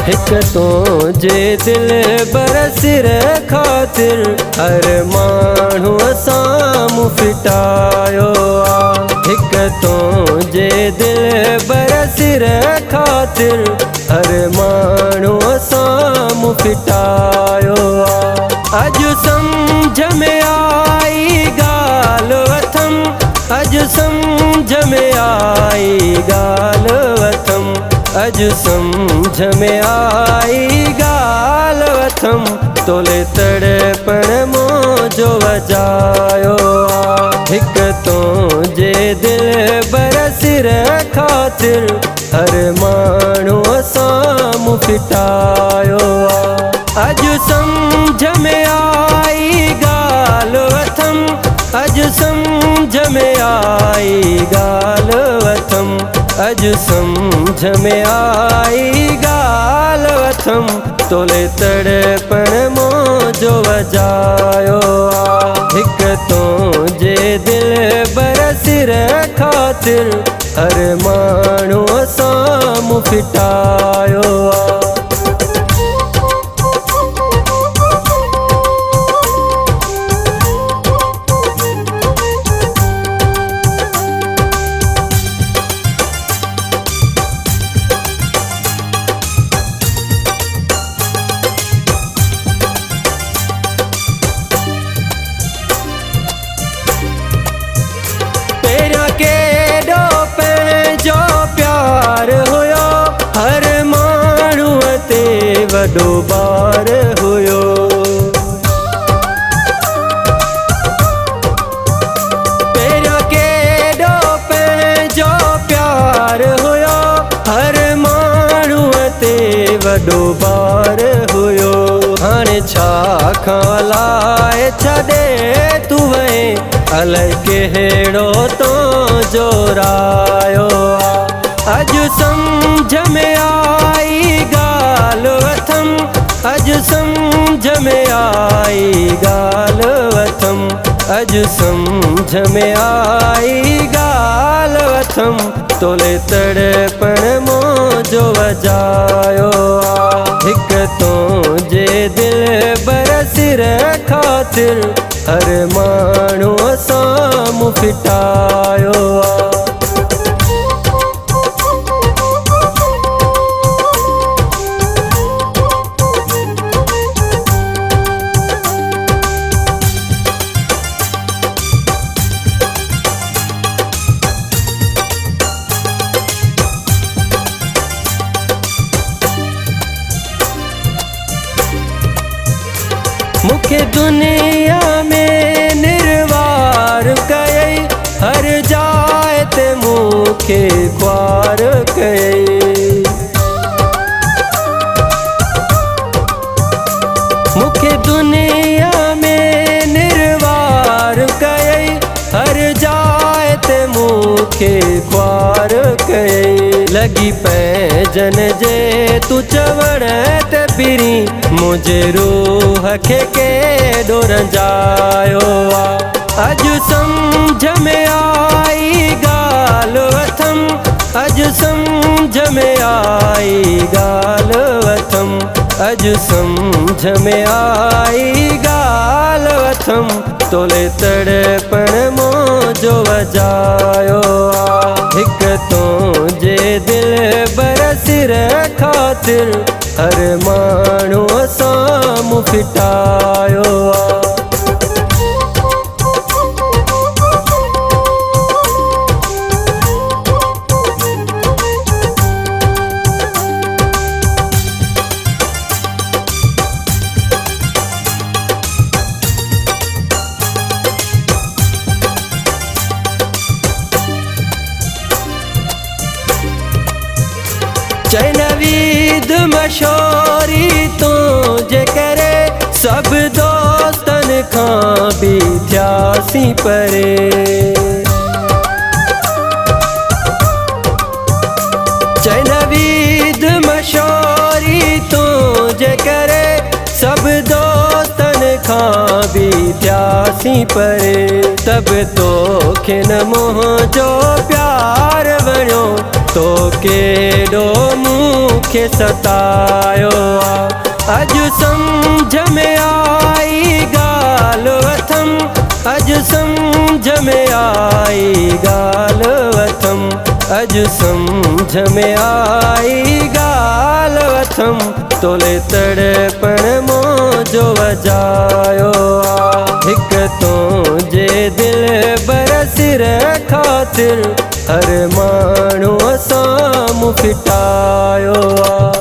हिक तो जे दिल बरसिर खातिर हर माण्हू साम्हूं फिटायो आ। हिक तो जे दिल बरसिर खातिर हर माण्हू साम्हूं फिटायो आ। अॼु सम्झ में आई ॻाल्हि वठम, अॼु सम्झ में आई ॻाल्हि वठम, अॼु सम्झ में आई ॻाल्हि वठम, तोले तड़पण मोजो वॼायो आ। हिक तो जे दिल बरसिर खातिर हर माण्हू साम्हूं फिटायो आ। अॼु सम्झ में आई ॻाल्हि वठम, अॼु सम्झ में आई ॻाल्हि वठम, अॼु सम्झ में आई ॻाल्हि वठम, तोले तड़पण मोजो वॼायो आ। हिक तो जे दिल बरसिर खातिर हर माण्हू साम्हूं फिटायो आ। केॾो पंहिंजो प्यार हुयो, हर माण्हूअ ते वॾो ॿार हुयो। पहिरियों केॾो पंहिंजो प्यार हुयो, हर माण्हूअ ते वॾो ॿार हुयो। हाणे छा खां छॾे तूं वए, अलाए कहिड़ो तो जोरायो आ। अॼु सम्झ में आई ॻाल्हि वठम, अॼु सम्झ में आई ॻाल्हि वठम, अॼु सम्झ में आई ॻाल्हि वठम, तोले तड़पण मोजो वॼायो आ। हिक तो जे दिल बरसिर खातिर हर माण्हू साम्हूं फिटायो आ। मूंखे दुनिया में निर्वार कयई, हर जाइ ते मूंखे ख्वार कयई। मूंखे दुनिया में निर्वार कयई, हर जाइ ते मूंखे ख्वार कयई। लॻी पैजन जे तूं चवण ते पिरी, मुंहिंजे रूह खे केॾो रंजायो आ। अॼु सम्झ में आई ॻाल्हि वठम, अॼु सम्झ में आई ॻाल्हि वठम, अॼु सम्झ में आई ॻाल्हि वठम, तोले तड़पण मोजो वॼायो आ। हिक तो जे दिल बरसिर खातिर हर माण्हू साम्हूं फिटायो आ। चैनवीद मशोरी तो जे करे, सब दोस्तन खां भी थियासी परे। चैनवीद मशोरी तो जे करे, सब दोस्तन खां भी थियासी परे। तब तो खिन मुंहिंजो प्यार वणियो, तो केॾो मूंखे सतायो आहे। अॼु सम्झ में आई ॻाल्हि वठम, अॼु सम्झ में आई ॻाल्हि वठम, अॼु सम्झ में आई ॻाल्हि वठम। तोले तड़पण मुंहिंजो वॼायो आहे। हिकु तुंहिंजे दिलबर सिर ख़ातिर हर माण्हूअ सां मूं फिटायो आहे।